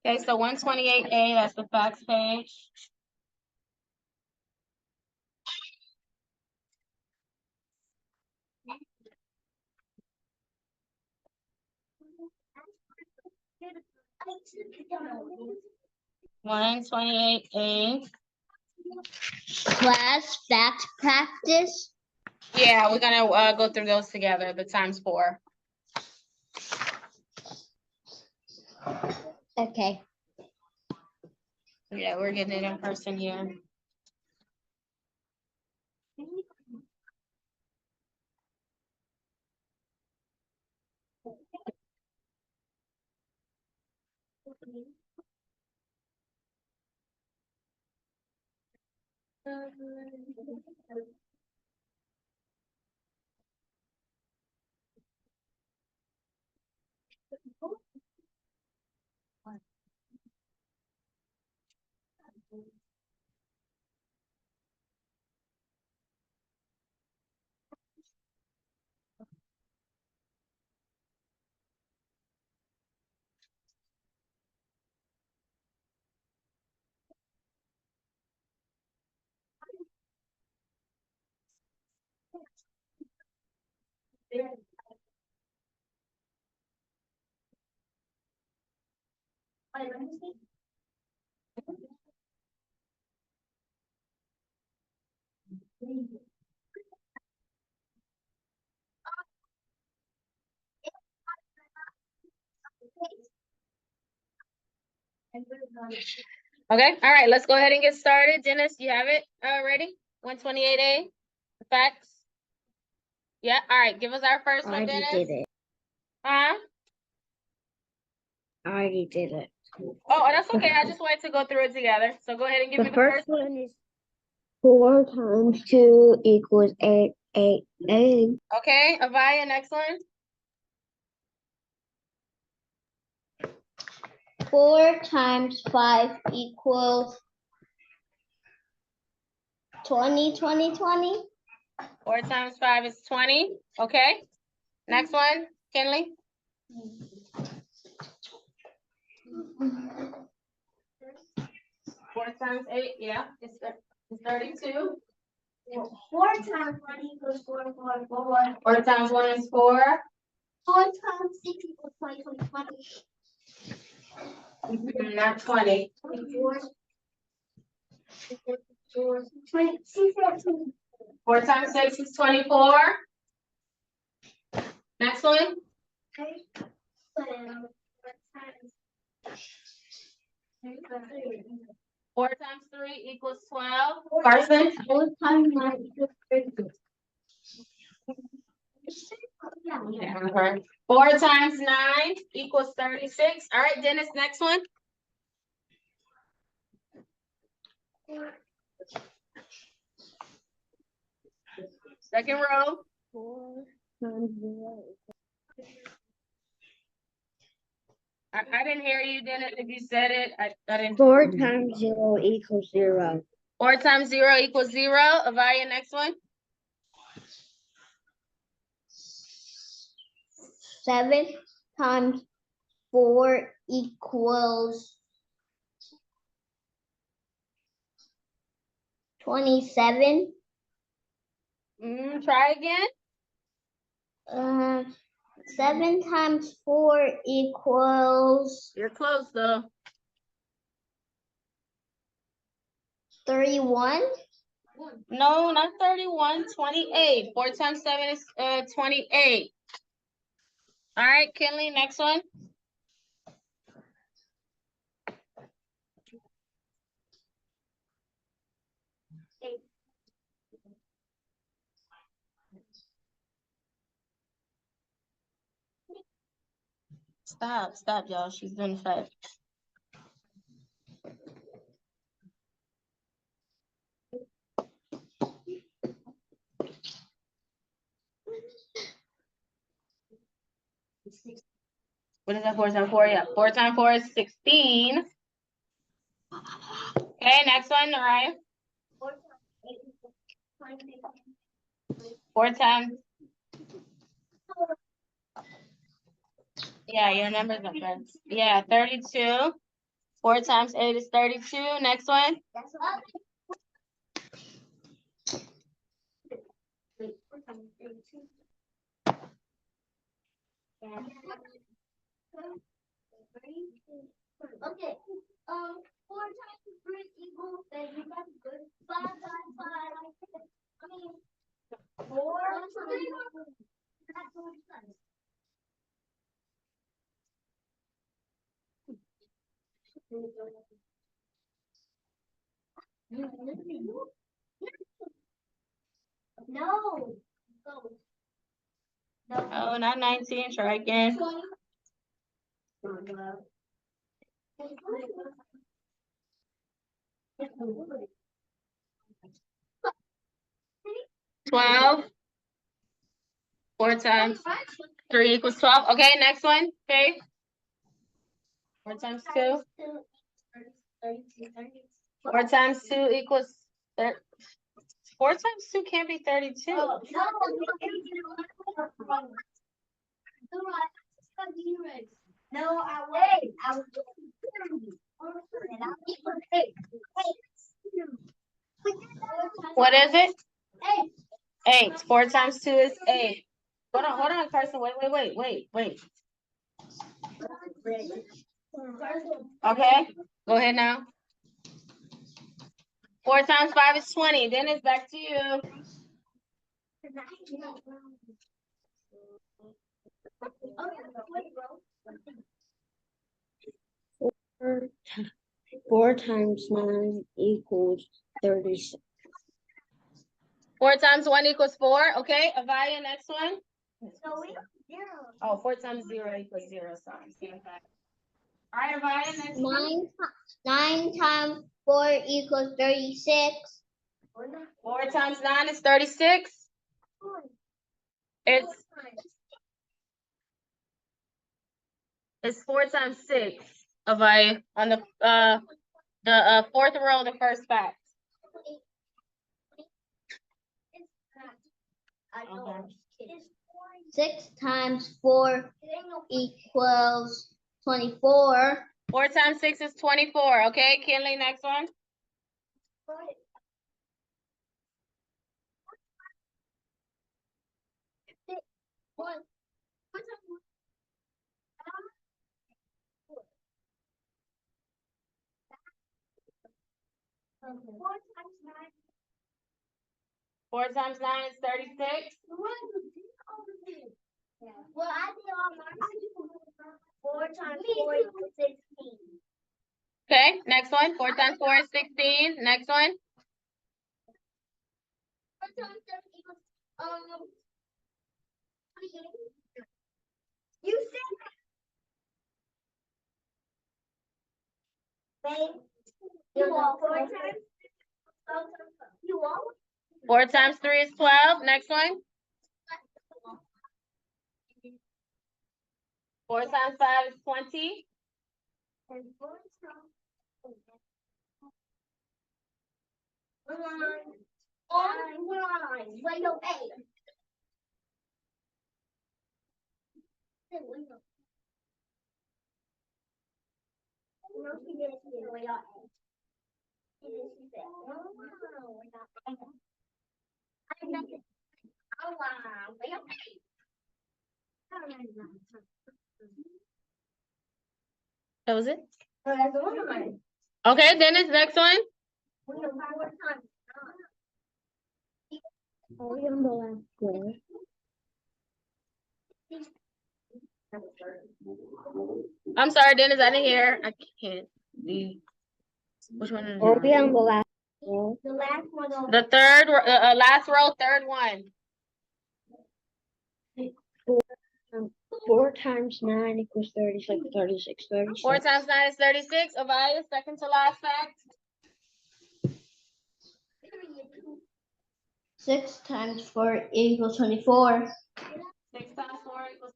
Okay, so 128A, that's the facts page. One 28A. Class fact practice. Yeah, we're gonna go through those together, the times 4. Okay. Yeah, we're getting it in person here. Okay, all right, let's go ahead and get started. Dennis, you have it ready? 128A, the facts? Yeah, all right, give us our first one, Dennis. Did it. Huh? I already did it. Oh, that's okay. I just wanted to go through it together. So go ahead and give me the first one. One is 4 times 2 equals 8. Okay, Avaya, next one. 4 times 5 equals 20. 4 times 5 is 20. Okay. Next one, Kinley. 4 times 8, yeah, it's 32. 4 times 1 equals 4. 4 times 1 is 4. 4 times 6 equals 20. Not 20. 4 times 6 is 24. Next one. 4 times 3 equals 12. Carson. 4 times 9 equals 32. 4 times 9 equals 36. All right, Dennis, next one. Second row. 4 times 0. I didn't hear you, Dennis. If you said it, I didn't. 4 times 0 equals 0. 4 times 0 equals 0. Avaya, next one. 7 times 4 equals 27. Try again. 7 times 4 equals You're close though. 31. No, not 31, 28. 4 times 7 is 28. All right, Kinley, next one. Stop, y'all. She's doing fast. What is that? 4 times 4? Yeah, 4 times 4 is 16. Okay, next one, Mariah. 4 times. Yeah, your numbers are good. Yeah, 32. 4 times 8 is 32. Next one. Okay, 4 times 3 equals, then you got good. 5 times 5, I mean, 4 times 3. That's what it's done. No. Go. Oh, not 19. Try again. 12. 4 times 3 equals 12. Okay, next one. Okay. 4 times 2. 4 times 2 equals 4 times 2 can't be 32. No, I wait. I was What is it? 8. 8. 4 times 2 is 8. Hold on, Carson. Wait. Okay, go ahead now. 4 times 5 is 20. Then it's back to you. 4 times 9 equals 36. 4 times 1 equals 4. Okay, Avaya, next one. So we have 0. Oh, 4 times 0 equals 0. Sorry. All right, Avaya, next one. 9 times 4 equals 36. 4 times 9 is 36. It's 4 times 6. Avaya, on the fourth row, the first fact. Okay. 6 times 4 equals 24. 4 times 6 is 24. Okay, Kinley, next one. 4 times 9 is 36. Well, I did all mine. 4 times 4 equals 16. Okay, next one. 4 times 4 is 16. Next one. 4 times 7 equals 28. You said that. Babe, you all 4 times. You all. 4 times 3 is 12. Next one. 4 times 5 is 20. And 4 times. Wait, no, 8. No, she didn't. She didn't. Wait, 8. She didn't. She said, no, we're not. I did nothing. Oh, wow. Wait, 8. That was it? Oh, that's the one of mine. Okay, Dennis, next one. We know 5 more times. Are we on the last row? I'm sorry, Dennis, I didn't hear. I can't see. Which one is Are we it? on the last row? The last one over. The third, last row, third one. 4 times 9 equals 36. 36. 4 times 9 is 36. Avaya, second to last fact. 6 times 4 equals 24. 6 times 4 equals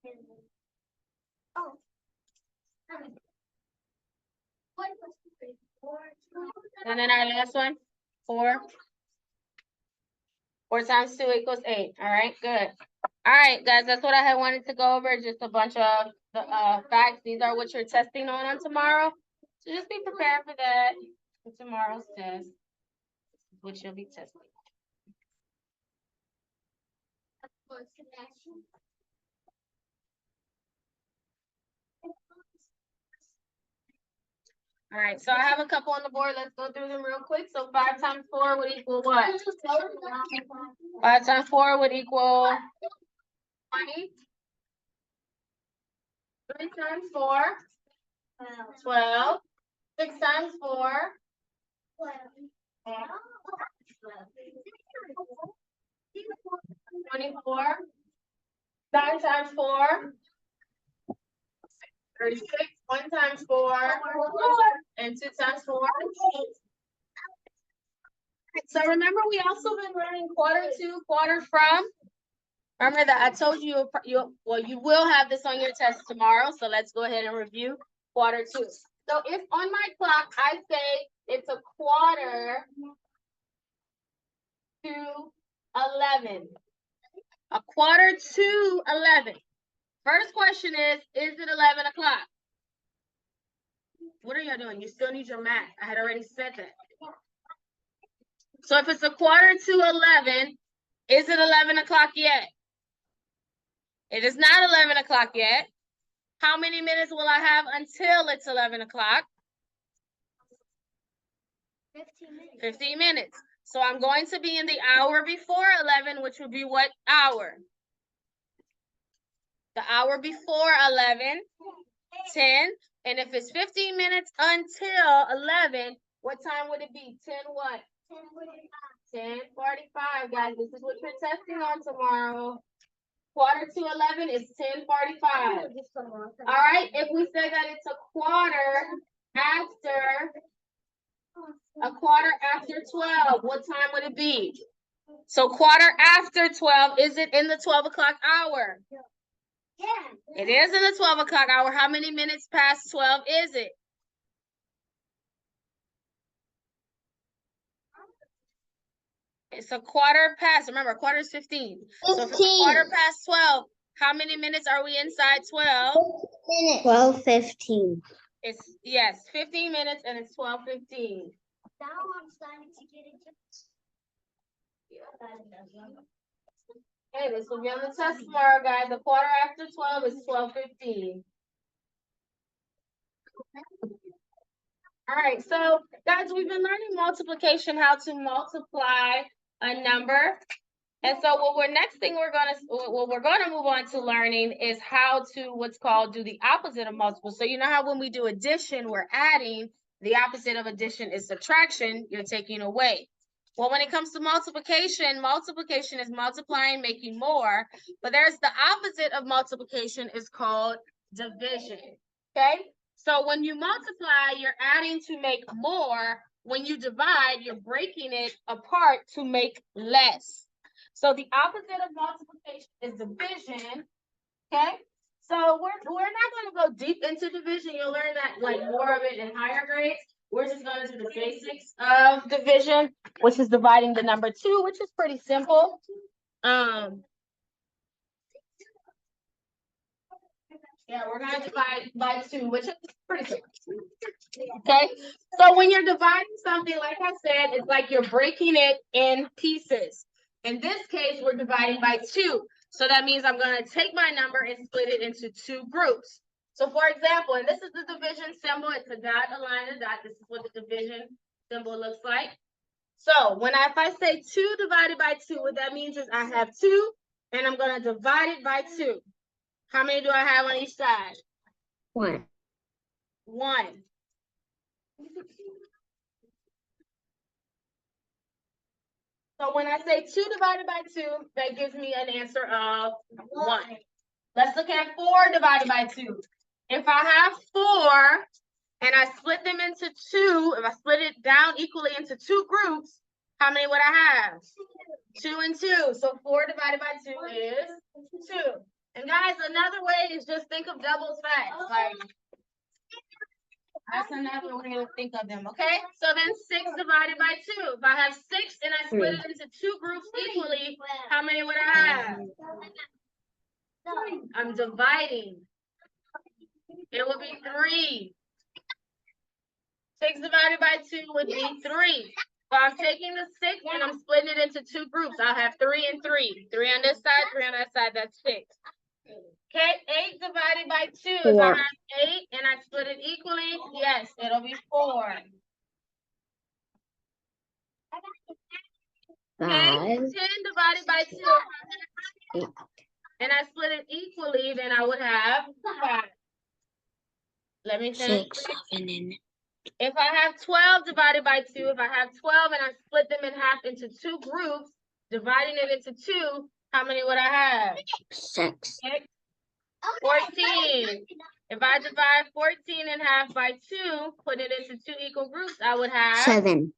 20. Oh. And then our last one, 4. 4 times 2 equals 8. All right, good. All All right, guys, that's what I had wanted to go over. Just a bunch of the facts. These are what you're testing on tomorrow. So just be prepared for that for tomorrow's test, which you'll be testing. All right, so I have a couple on the board. Let's go through them real quick. So 5 times 4 would equal what? 5 times 4 would equal 20. 3 times 4, 12. 6 times 4, 24. 9 times 4, 36. 1 times 4, and 2 times 4. So remember, we also been learning quarter to, quarter from. Remember that I told you, you will have this on your test tomorrow. So let's go ahead and review quarter to. So if on my clock I say it's a quarter to 11. A quarter to 11. First question is it 11 o'clock? What are y'all doing? You still need your math. I had already said that. So if it's a quarter to 11, is it 11 o'clock yet? It is not 11 o'clock yet. How many minutes will I have until it's 11 o'clock? 15 minutes. 15 minutes. So I'm going to be in the hour before 11, which would be what hour? The hour before 11, 10. And if it's 15 minutes until 11, what time would it be? 10 what? 10:45, guys. This is what you're testing on tomorrow. Quarter to 11 is 10:45. All right. If we say that it's a quarter after 12, what time would it be? So quarter after 12, is it in the 12 o'clock hour? Yeah. It is in the 12 o'clock hour. How many minutes past 12 is it? It's a quarter past. Remember, quarter is 15. So if it's a quarter past 12, how many minutes are we inside 12? 12:15. It's, yes, 15 minutes, and it's 12:15. Now I'm starting to get it. Okay, this will be on the test tomorrow, guys. A quarter after 12 is 12:15. All right, so guys, we've been learning multiplication, how to multiply a number. And so what we're gonna move on to learning is how to what's called do the opposite of multiple. So you know how when we do addition, we're adding. The opposite of addition is subtraction. You're taking away. Well, when it comes to multiplication, multiplication is multiplying, making more. But there's the opposite of multiplication is called division. Okay? So when you multiply, you're adding to make more. When you divide, you're breaking it apart to make less. So the opposite of multiplication is division. Okay? So we're not going to go deep into division. You'll learn that like more of it in higher grades. We're just going to do the basics of division, which is dividing the number 2, which is pretty simple. Yeah, we're going to divide by 2, which is pretty simple. Okay, so when you're dividing something, like I said, it's like you're breaking it in pieces. In this case, we're dividing by 2. So that means I'm going to take my number and split it into 2 groups. So for example, and this is the division symbol. It's a dot, a line, a dot. This is what the division symbol looks like. So if I say 2 divided by 2, what that means is I have 2, and I'm going to divide it by 2. How many do I have on each side? 1. 1. So when I say 2 divided by 2, that gives me an answer of 1. Let's look at 4 divided by 2. If I have 4 and I split them into 2, if I split it down equally into 2 groups, how many would I have? 2 and 2. So 4 divided by 2 is 2. And guys, another way is just think of doubles fast. Like, that's another way to think of them, okay? So then 6 divided by 2. If I have 6 and I split it into 2 groups equally, how many would I have? I'm dividing. It would be 3. 6 divided by 2 would be 3. So I'm taking the 6 and I'm splitting it into 2 groups. I'll have 3 and 3. 3 on this side, 3 on that side, that's 6. Okay, 8 divided by 2. If I 4. have 8 and I split it equally, yes, it'll be 4. Okay, 10 5. divided by 2. Eight. And I split it equally, then I would have 5. Let me finish. 6, 7, and If I have 12 divided by 2, if I have 12 and I split them in half into 2 groups, dividing it into 2, how many would I have? 6. 14. If I divide 14 in half by 2, put it into 2 equal groups, I would have 7.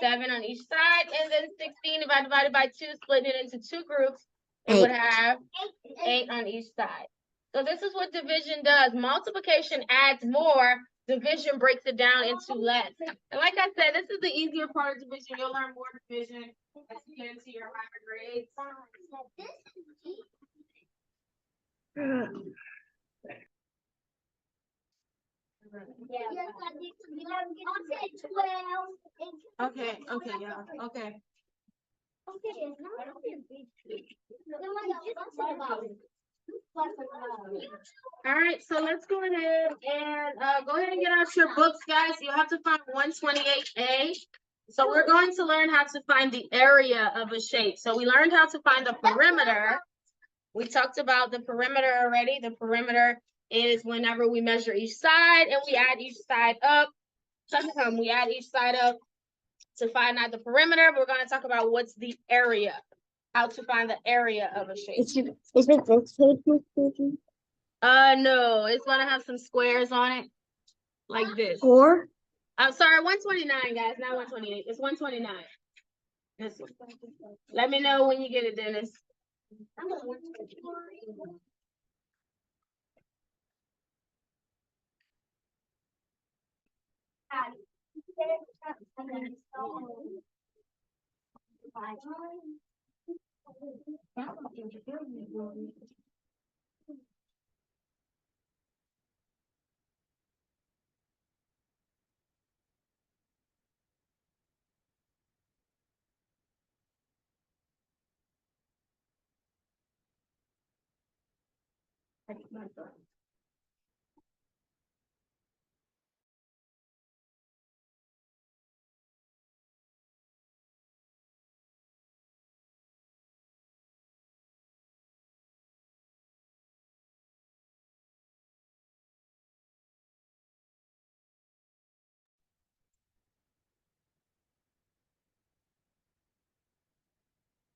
7 on each side. And then 16, if I divided by 2, split it into 2 groups, it would 8. have 8 on each side. So this is what division does. Multiplication adds more. Division breaks it down into less. And like I said, this is the easier part of division. You'll learn more division as you get into your higher grades. Okay, yeah, okay. All right, so let's go ahead and get out your books, guys. You have to find 128A. So we're going to learn how to find the area of a shape. So we learned how to find the perimeter. We talked about the perimeter already. The perimeter is whenever we measure each side and we add each side up. We add each side up to find out the perimeter. We're going to talk about what's the area, how to find the area of a shape. Is it this page, Miss Susan? No, it's going to have some squares on it, like this. 4? I'm sorry, 129, guys, not 128. It's 129. This one. Let me know when you get it, Dennis.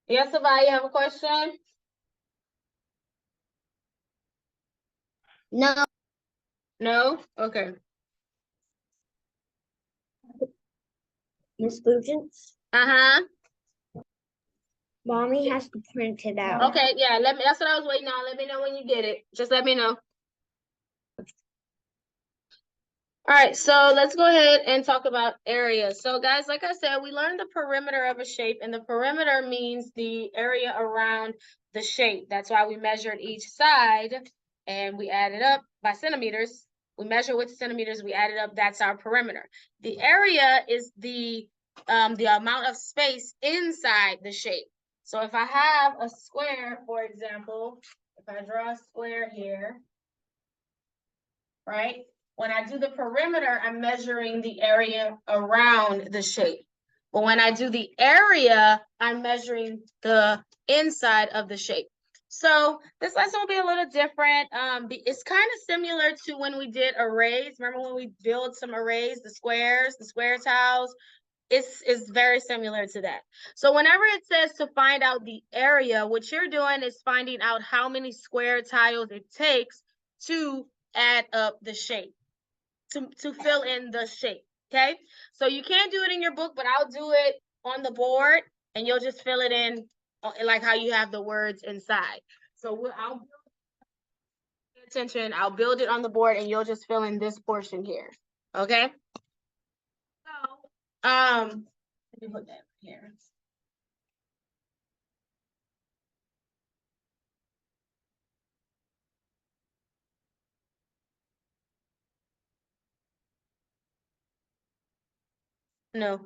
Yes, Savannah, you have a question? No. No? Okay. Miss Susan? Uh-huh. Mommy has to print it out. Okay, yeah, that's what I was waiting on. Let me know when you get it. Just let me know. All right, so let's go ahead and talk about area. So guys, like I said, we learned the perimeter of a shape, and the perimeter means the area around the shape. That's why we measured each side and we added up by centimeters. We measure with centimeters, we added up, that's our perimeter. The area is the amount of space inside the shape. So if I have a square, for example, if I draw a square here, right? When I do the perimeter, I'm measuring the area around the shape. But when I do the area, I'm measuring the inside of the shape. So this lesson will be a little different. It's kind of similar to when we did arrays. Remember when we build some arrays, the square tiles? It's very similar to that. So whenever it says to find out the area, what you're doing is finding out how many square tiles it takes to add up the shape, to fill in the shape, okay? So you can't do it in your book, but I'll do it on the board, and you'll just fill it in like how you have the words inside. So I'll pay attention, I'll build it on the board, and you'll just fill in this portion here, okay? So, let me put that here. No.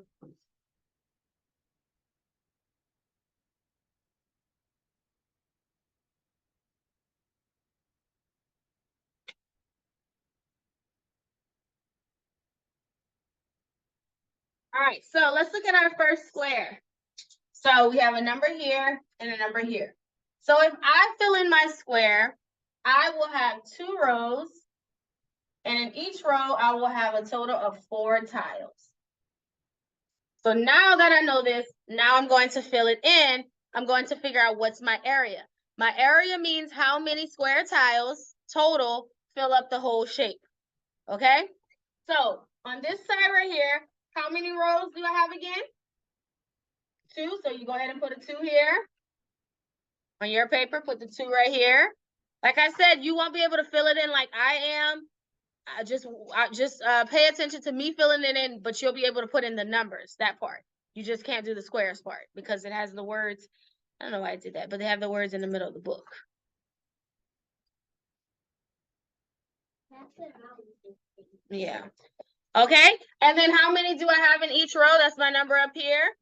All right, so let's look at our first square. So we have a number here and a number here. So if I fill in my square, I will have 2 rows, and in each row, I will have a total of 4 tiles. So now that I know this, now I'm going to fill it in. I'm going to figure out what's my area. My area means how many square tiles total fill up the whole shape. Okay? So on this side right here, how many rows do I have again? 2. So you go ahead and put a 2 here. On your paper, put the 2 right here. Like I said, you won't be able to fill it in like I am. Just pay attention to me filling it in, but you'll be able to put in the numbers, that part. You just can't do the squares part because it has the words. I don't know why I did that, but they have the words in the middle of the book. Yeah. Okay. And then how many do I have in each row? That's my number up here.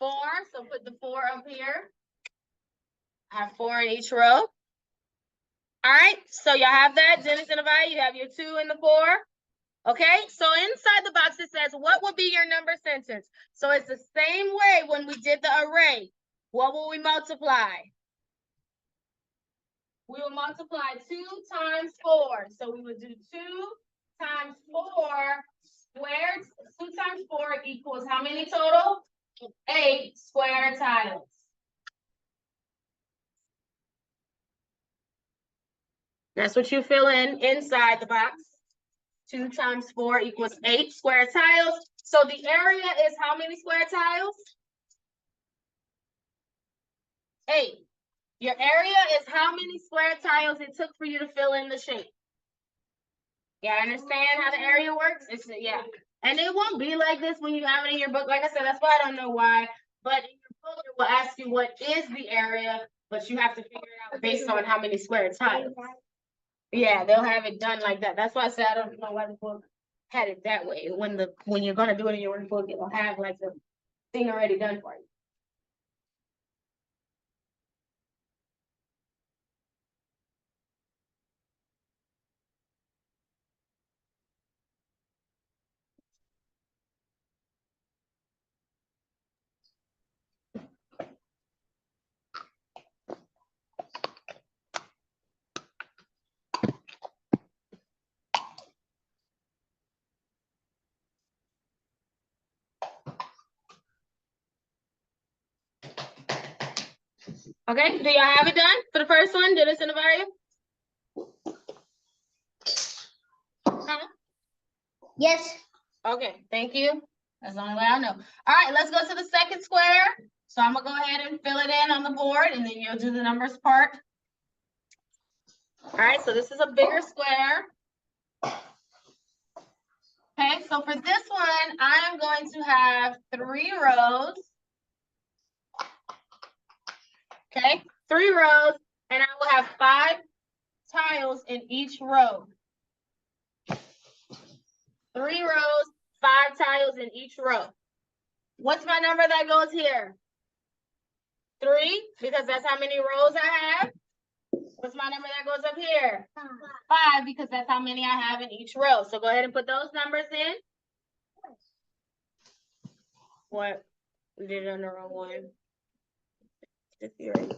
4. So put the 4 up here. I have 4 in each row. All right. So y'all have that. Dennis and Avaya, you have your 2 and the 4. Okay, so inside the box it says, what will be your number sentence? So it's the same way when we did the array. What will we multiply? We will multiply 2 times 4. So we would do 2 times 4 squared. 2 times 4 equals how many total? 8 square tiles. That's what you fill in inside the box. 2 times 4 equals 8 square tiles. So the area is how many square tiles? 8. Your area is how many square tiles it took for you to fill in the shape. Yeah, understand how the area works? Yeah. And it won't be like this when you have it in your book. Like I said, that's why I don't know why. But in your book, it will ask you what is the area, but you have to figure it out based on how many square tiles. Yeah, they'll have it done like that. That's why I said I don't know why the book had it that way. When you're gonna do it in your workbook, it'll have like the thing already done for you. Okay, do y'all have it done for the first one? Did it send a value? Huh? Yes. Okay, thank you. That's the only way I know. All right, let's go to the second square. So I'm gonna go ahead and fill it in on the board, and then you'll do the numbers part. All right, so this is a bigger square. Okay, so for this one, I am going to have 3 rows. Okay, 3 rows, and I will have 5 tiles in each row. 3 rows, 5 tiles in each row. What's my number that goes here? 3, because that's how many rows I have. What's my number that goes up here? 5, because that's how many I have in each row. So go ahead and put those numbers in. What? We did it on the wrong one. Just be ready.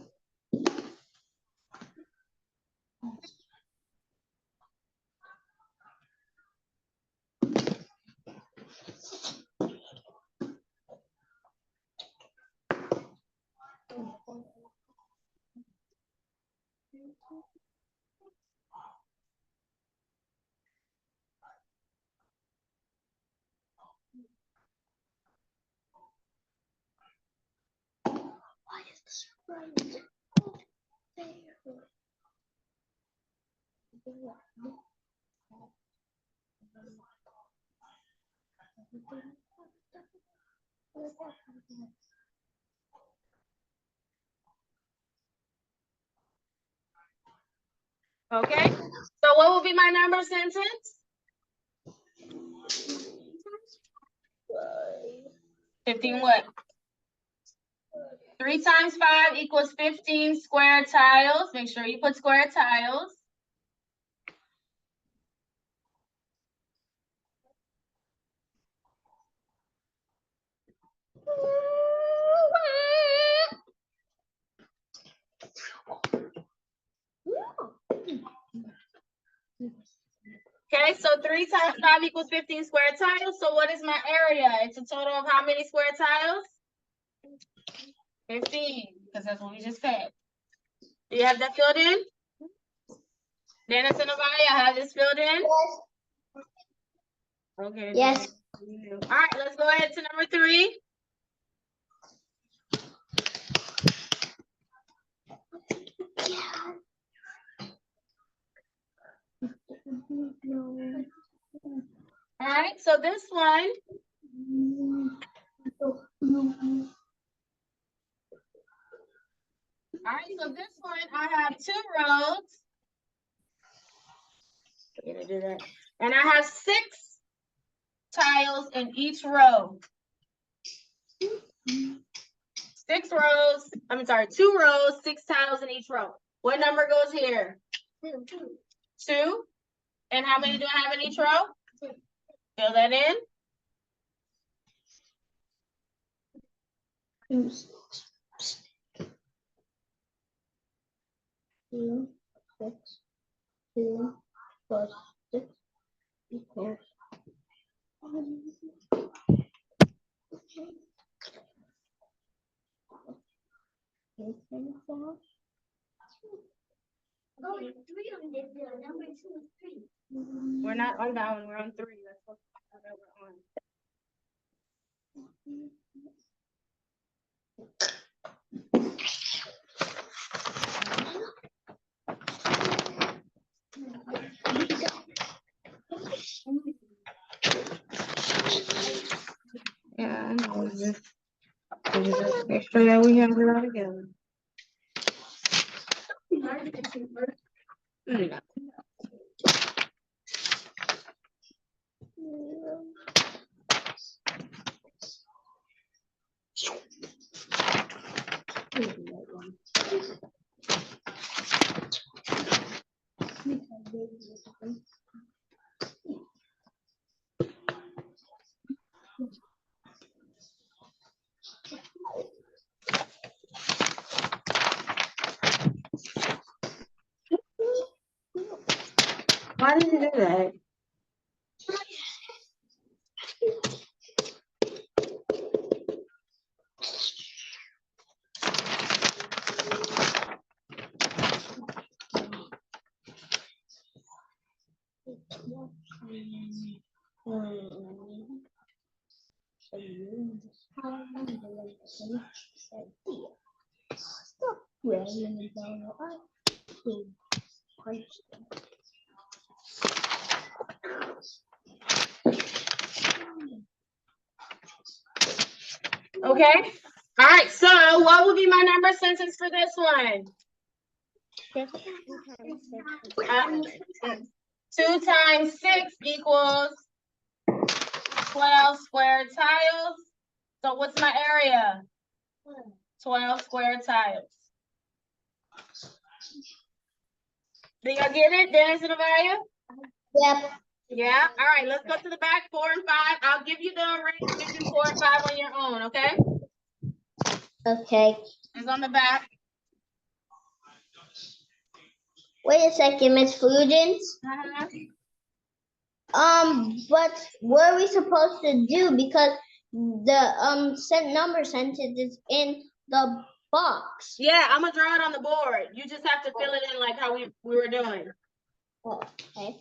Okay, so what will be my number sentence? 15 what? 3 times 5 equals 15 square tiles. Make sure you put square tiles. Okay, so 3 times 5 equals 15 square tiles. So what is my area? It's a total of how many square tiles? 15, because that's what we just said. Do you have that filled in? Dennis and Avaya, have this filled in? Okay. Yes. All right, let's go ahead to number 3. All right, so this one, I have 2 rows. I'm gonna do that. And I have 6 tiles in each row. 6 rows, 2 rows, 6 tiles in each row. What number goes here? 2. And how many do I have in each row? Fill that in. Two, 6, 2 plus 6 equals. We're not on that one, we're on 3. That's what we're on. Yeah, I know. Just make sure that we have it all together. Why did you do that? Okay. All right. So what would be my number sentence for this one? 2 times 6 equals 12 square tiles. So what's my area? 12 square tiles. Do y'all get it, Dennis and Avaya? Yep. Yeah. All right. Let's go to the back. 4 and 5. I'll give you the arrangement. You do 4 and 5 on your own. Okay. Okay. It's on the back. Wait a second, Miss Flugence. But what are we supposed to do? Because the sent number sentence is in the box. Yeah, I'm gonna draw it on the board. You just have to fill it in like how we were doing. Okay.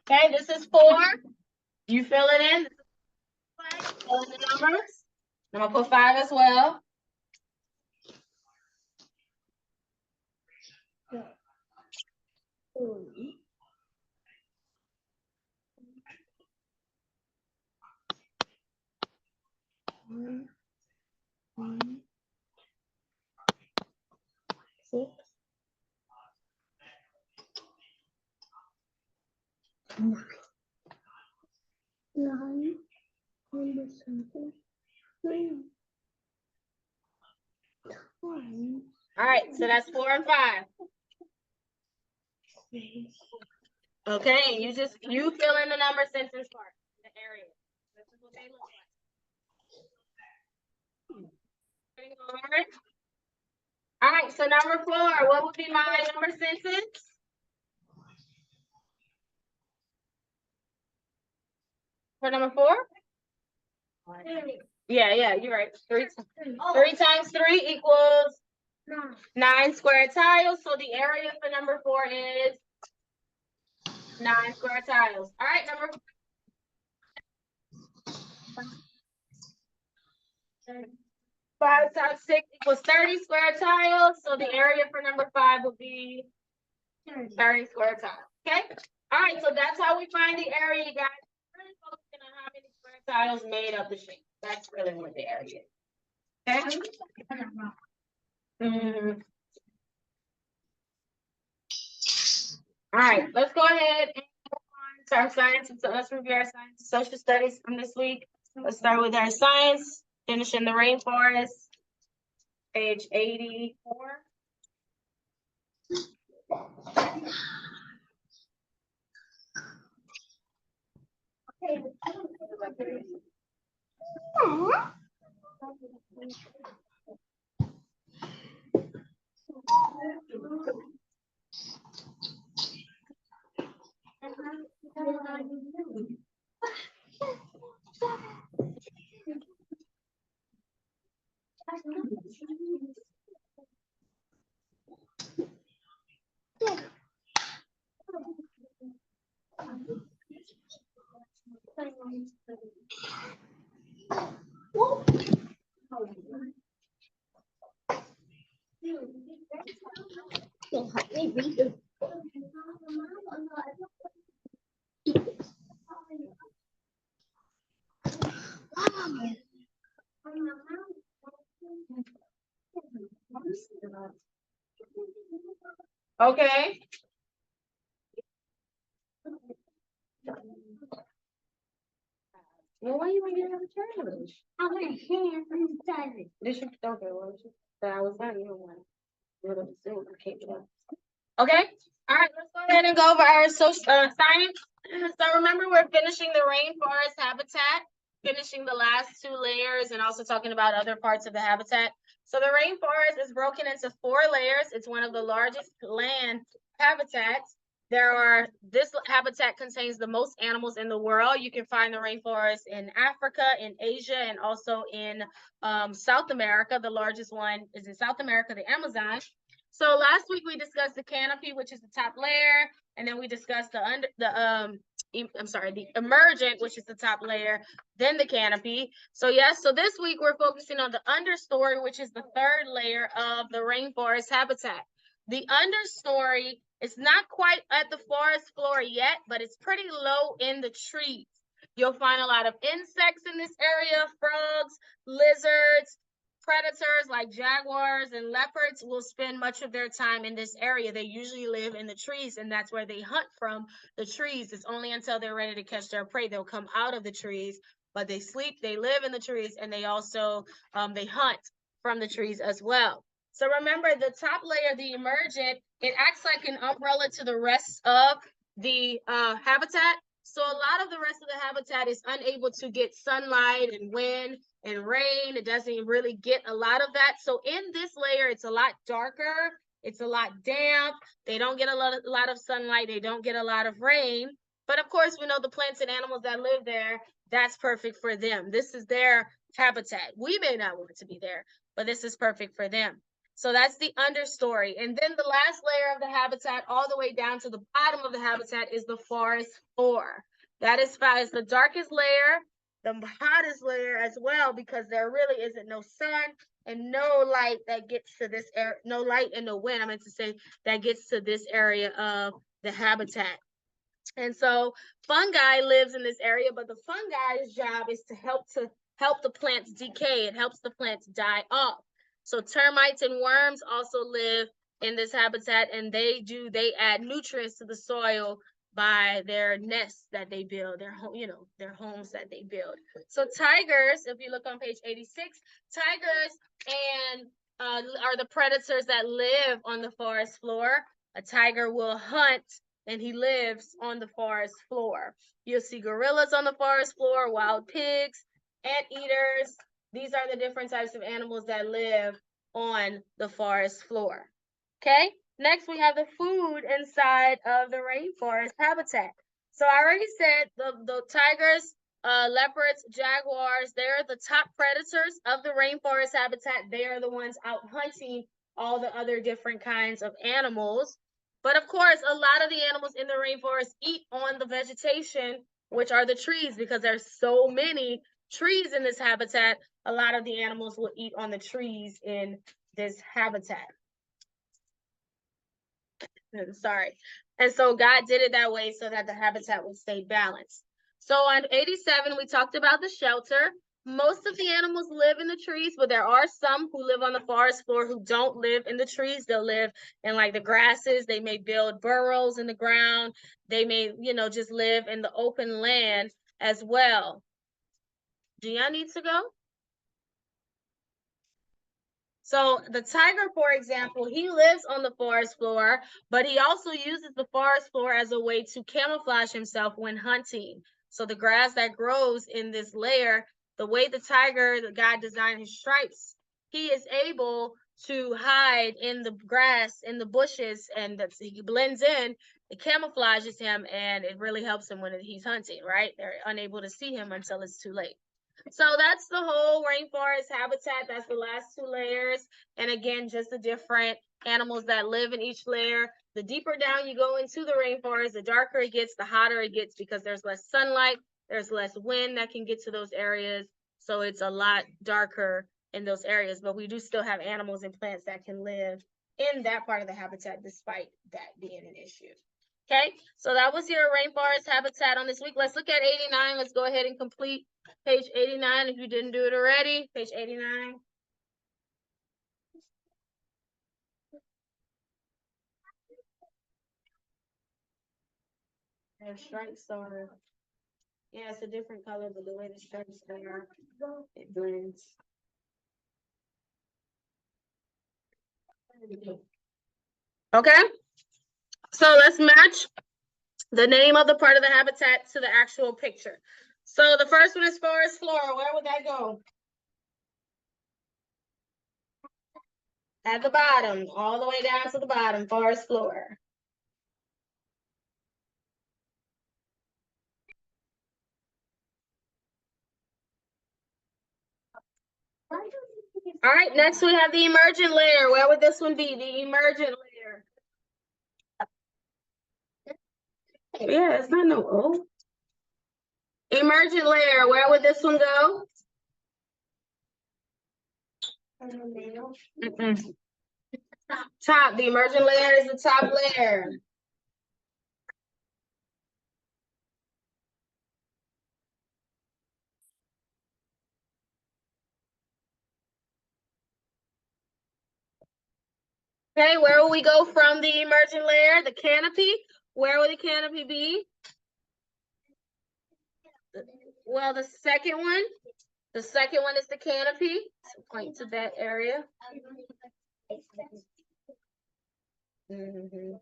Okay, this is 4. You fill it in. Fill in the numbers. I'm gonna put 5 as well. 9 number sentence 3 times All right, so that's 4 and 5. Okay, you fill in the number sentence part, the area. This is what they look like. All right, so number 4, what would be my number sentence? For number 4? Yeah, you're right. 3 times 3 equals 9 square tiles. So the area for number 4 is 9 square tiles. All right, number 5 times 6 equals 30 square tiles. So the area for number 5 would be 30 square tiles. Okay. All right, so that's how we find the area, guys. Really focusing on how many square tiles made up the shape. That's really what the area is. Okay. All right, let's go ahead and move on to our science. So let's review our science and social studies from this week. Let's start with our science, finishing the rainforest, page 84. Can help me read the Okay. Well, why you want to get out of church? I'm gonna hear from David. This you okay, well, that I was not you one. Okay. All right, let's go ahead and go over our social science. So remember, we're finishing the rainforest habitat, finishing the last 2 layers, and also talking about other parts of the habitat. So the rainforest is broken into 4 layers. It's one of the largest land habitats. This habitat contains the most animals in the world. You can find the rainforest in Africa, in Asia, and also in South America. The largest one is in South America, the Amazon. So last week we discussed the canopy, which is the top layer, and then we discussed the emergent, which is the top layer, then the canopy. So so this week we're focusing on the understory, which is the 3rd layer of the rainforest habitat. The understory is not quite at the forest floor yet, but it's pretty low in the trees. You'll find a lot of insects in this area, frogs, lizards, predators like jaguars and leopards will spend much of their time in this area. They usually live in the trees, and that's where they hunt from, the trees. It's only until they're ready to catch their prey they'll come out of the trees, but they sleep, they live in the trees, and they also they hunt from the trees as well. So remember, the top layer, the emergent, it acts like an umbrella to the rest of the habitat. So a lot of the rest of the habitat is unable to get sunlight and wind and rain. It doesn't really get a lot of that. So in this layer, it's a lot darker. It's a lot damp. They don't get a lot of sunlight. They don't get a lot of rain. But of course, we know the plants and animals that live there, that's perfect for them. This is their habitat. We may not want to be there, but this is perfect for them. So that's the understory. And then the last layer of the habitat, all the way down to the bottom of the habitat, is the forest floor. That is the darkest layer, the hottest layer as well, because there really isn't no sun and no light that gets to this area, no light and no wind, I meant to say, that gets to this area of the habitat. And so fungi lives in this area, but the fungi's job is to help the plants decay. It helps the plants die off. So termites and worms also live in this habitat, and they add nutrients to the soil by their nests that they build, their home, their homes that they build. So tigers, if you look on page 86, tigers and are the predators that live on the forest floor. A tiger will hunt and he lives on the forest floor. You'll see gorillas on the forest floor, wild pigs, anteaters. These are the different types of animals that live on the forest floor. Okay, next we have the food inside of the rainforest habitat. So I already said the tigers, leopards, jaguars, they're the top predators of the rainforest habitat. They are the ones out hunting all the other different kinds of animals. But of course, a lot of the animals in the rainforest eat on the vegetation, which are the trees, because there's so many trees in this habitat. A lot of the animals will eat on the trees in this habitat. Sorry. And so God did it that way so that the habitat would stay balanced. So on 87, we talked about the shelter. Most of the animals live in the trees, but there are some who live on the forest floor who don't live in the trees. They'll live in like the grasses. They may build burrows in the ground. They may, just live in the open land as well. Do y'all need to go? So the tiger, for example, he lives on the forest floor, but he also uses the forest floor as a way to camouflage himself when hunting. So the grass that grows in this layer, the way the God designed his stripes, he is able to hide in the grass, in the bushes, and he blends in, it camouflages him, and it really helps him when he's hunting, right? They're unable to see him until it's too late. So that's the whole rainforest habitat. That's the last two layers. And again, just the different animals that live in each layer. The deeper down you go into the rainforest, the darker it gets, the hotter it gets, because there's less sunlight, there's less wind that can get to those areas. So it's a lot darker in those areas, but we do still have animals and plants that can live in that part of the habitat despite that being an issue. Okay, so that was your rainforest habitat on this week. Let's look at 89. Let's go ahead and complete page 89 if you didn't do it already. Page 89. Their stripes are, yeah, it's a different color, but the way the stripes are, it blends. Okay, so let's match the name of the part of the habitat to the actual picture. So the first one is forest floor. Where would that go? At the bottom, all the way down to the bottom, forest floor. All right, next we have the emergent layer. Where would this one be? The emergent layer. Yeah, it's not no O. Emergent layer, where would this one go? Top, the emergent layer is the top layer. Okay, where will we go from the emergent layer? The canopy. Where will the canopy be? Well, the second one. The second one is the canopy. So point to that area. Mm-hmm.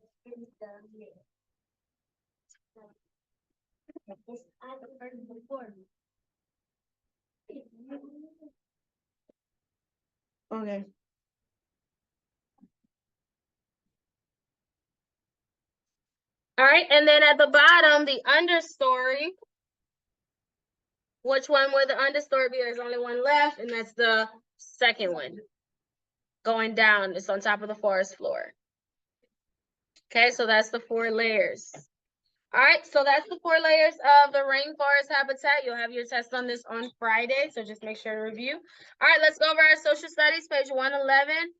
Okay. All right, and then at the bottom, the understory. Which one would the understory be? There's only one left, and that's the second one. Going down, it's on top of the forest floor. Okay, so that's the 4 layers. All right, so that's the 4 layers of the rainforest habitat. You'll have your test on this on Friday, so just make sure to review. All right, let's go over our social studies, page 111.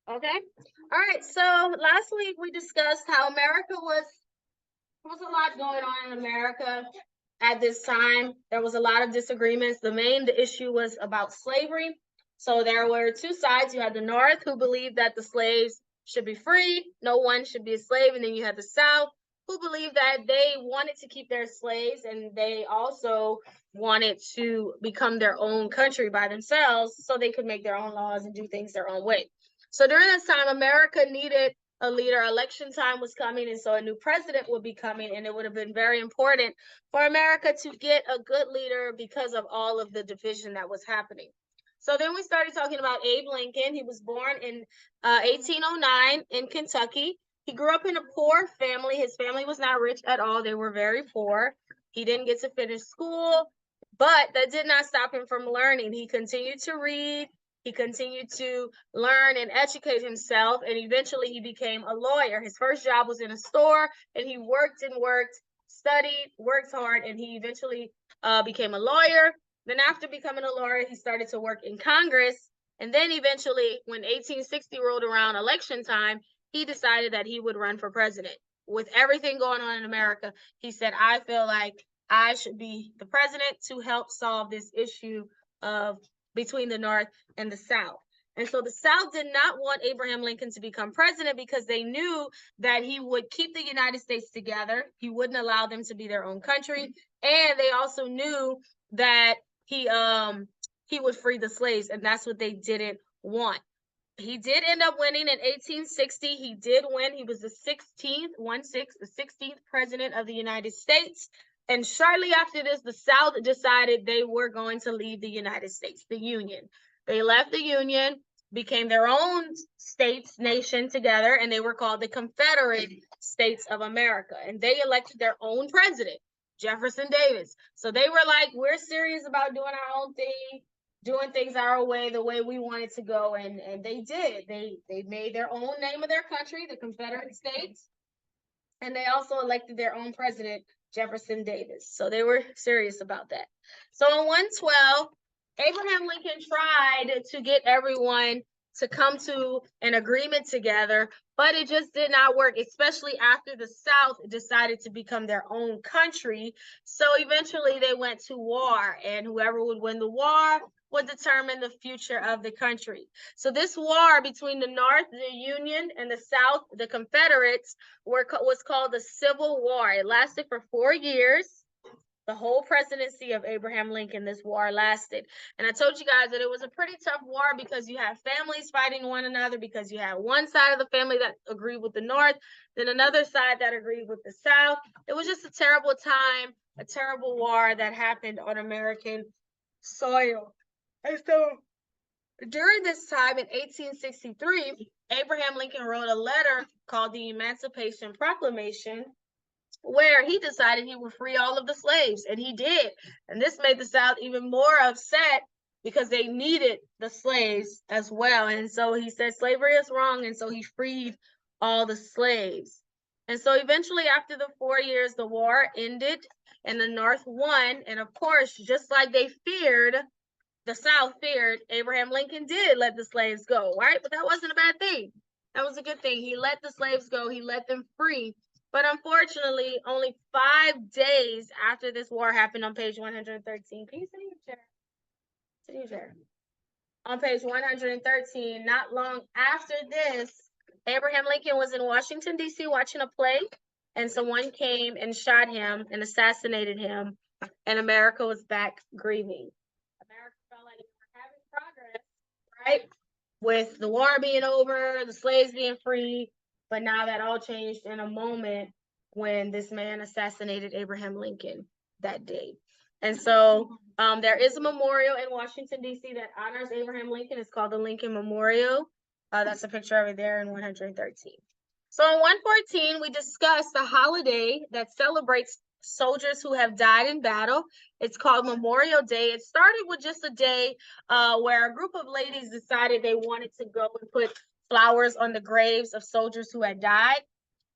Okay. All right. So last week we discussed how America was a lot going on in America at this time. There was a lot of disagreements. The main issue was about slavery. So there were two sides. You had the North, who believed that the slaves should be free, no one should be a slave, and then you had the South, who believed that they wanted to keep their slaves and they also wanted to become their own country by themselves so they could make their own laws and do things their own way. So during this time, America needed a leader. Election time was coming, and so a new president would be coming, and it would have been very important for America to get a good leader because of all of the division that was happening. So then we started talking about Abe Lincoln. He was born in 1809 in Kentucky. He grew up in a poor family. His family was not rich at all. They were very poor. He didn't get to finish school, but that did not stop him from learning. He continued to read. He continued to learn and educate himself, and eventually he became a lawyer. His first job was in a store, and he worked and worked, studied, worked hard, and he eventually became a lawyer. Then after becoming a lawyer, he started to work in Congress. And then eventually, when 1860 rolled around election time, he decided that he would run for president. With everything going on in America, he said, I feel like I should be the president to help solve this issue of between the North and the South. And so the South did not want Abraham Lincoln to become president because they knew that he would keep the United States together. He wouldn't allow them to be their own country. And they also knew that he would free the slaves, and that's what they didn't want. He did end up winning in 1860. He did win. He was the 16th president of the United States. And shortly after this, the South decided they were going to leave the United States, the Union. They left the Union, became their own states, nation together, and they were called the Confederate States of America. And they elected their own president, Jefferson Davis. So they were like, we're serious about doing our own thing, doing things our way, the way we wanted to go. And they did. They made their own name of their country, the Confederate States. And they also elected their own president, Jefferson Davis. So they were serious about that. So in 112, Abraham Lincoln tried to get everyone to come to an agreement together, but it just did not work, especially after the South decided to become their own country. So eventually they went to war, and whoever would win the war would determine the future of the country. So this war between the North, the Union, and the South, the Confederates, was called the Civil War. It lasted for 4 years. The whole presidency of Abraham Lincoln, this war lasted. And I told you guys that it was a pretty tough war because you had families fighting one another, because you had one side of the family that agreed with the North, then another side that agreed with the South. It was just a terrible time, a terrible war that happened on American soil. And so during this time in 1863, Abraham Lincoln wrote a letter called the Emancipation Proclamation, where he decided he would free all of the slaves, and he did. And this made the South even more upset because they needed the slaves as well. And so he said slavery is wrong, and so he freed all the slaves. And so eventually, after the 4 years, the war ended and the North won. And of course, just like they feared, the South feared, Abraham Lincoln did let the slaves go, right? But that wasn't a bad thing. That was a good thing. He let the slaves go. He let them free. But unfortunately, only 5 days after this war happened, on page 113, can you sit in your chair? Sit in your chair. On page 113, not long after this, Abraham Lincoln was in Washington, D.C. watching a play, and someone came and shot him and assassinated him, and America was back grieving. America felt like we were having progress, right? With the war being over, the slaves being free, but now that all changed in a moment when this man assassinated Abraham Lincoln that day. And so there is a memorial in Washington, D.C. that honors Abraham Lincoln. It's called the Lincoln Memorial. That's a picture of it there in 113. So in 114, we discussed a holiday that celebrates soldiers who have died in battle. It's called Memorial Day. It started with just a day where a group of ladies decided they wanted to go and put flowers on the graves of soldiers who had died.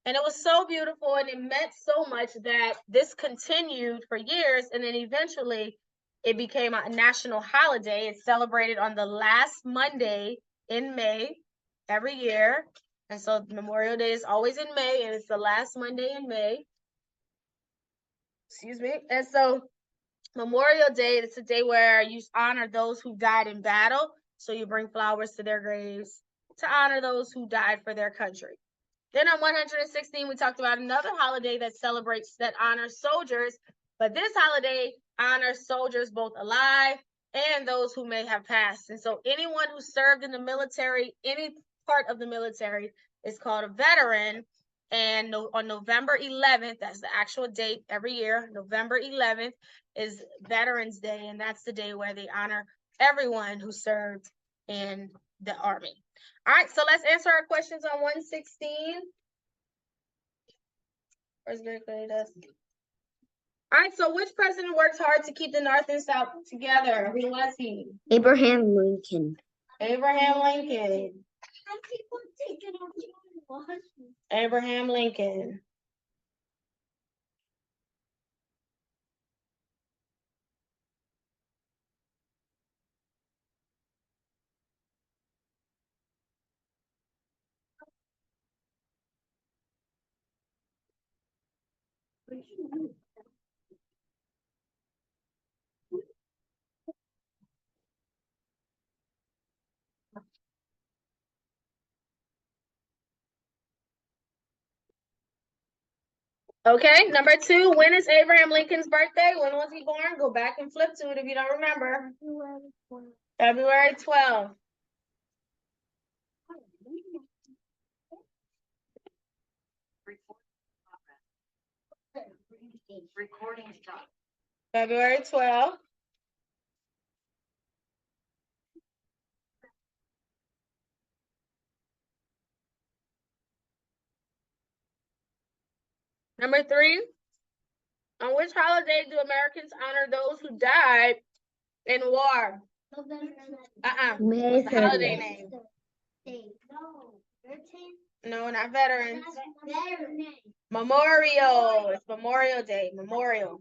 And it was so beautiful, and it meant so much that this continued for years, and then eventually it became a national holiday. It's celebrated on the last Monday in May. every year. And so Memorial Day is always in May, and it's the last Monday in May. Excuse me. And so Memorial Day, it's a day where you honor those who died in battle. So you bring flowers to their graves to honor those who died for their country. Then on 116, we talked about another holiday that celebrates, that honors soldiers. But this holiday honors soldiers both alive and those who may have passed. And so anyone who served in the military, any part of the military, is called a veteran. And on November 11th, that's the actual date every year, November 11th is Veterans Day. And that's the day where they honor everyone who served in the Army. All right, so let's answer our questions on 116. Where's Mary Clay does? All right, so which president worked hard to keep the North and South together? Who was he? Abraham Lincoln. Abraham Lincoln. Some people take it on George Washington. Abraham Lincoln. Okay, number 2, when is Abraham Lincoln's birthday? When was he born? Go back and flip to it if you don't remember. February 12th. Recording stop. February 12th. Number 3, on which holiday do Americans honor those who died in war? May What's the holiday 30th. name? No, No, not veterans. Veterans. Memorial. It's Memorial Day. Memorial.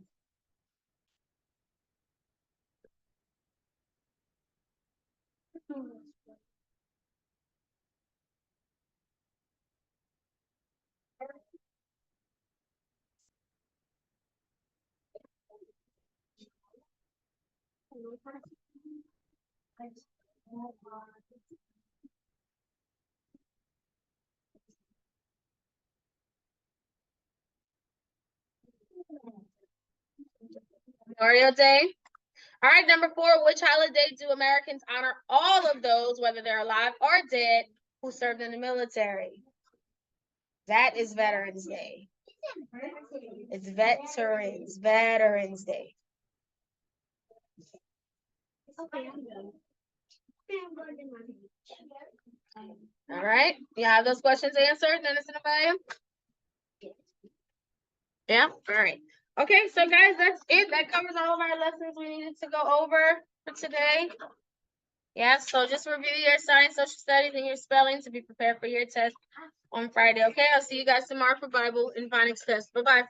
Memorial Day. All right, number 4, which holiday do Americans honor all of those, whether they're alive or dead, who served in the military? That is Veterans Day. It's Veterans Day. All right, you have those questions answered, Dennis and Amaya? Yeah, all right. Okay, so guys, that's it. That covers all of our lessons we needed to go over for today. Yeah, so just review your science, social studies, and your spelling to be prepared for your test on Friday. Okay, I'll see you guys tomorrow for Bible and phonics test. Bye-bye.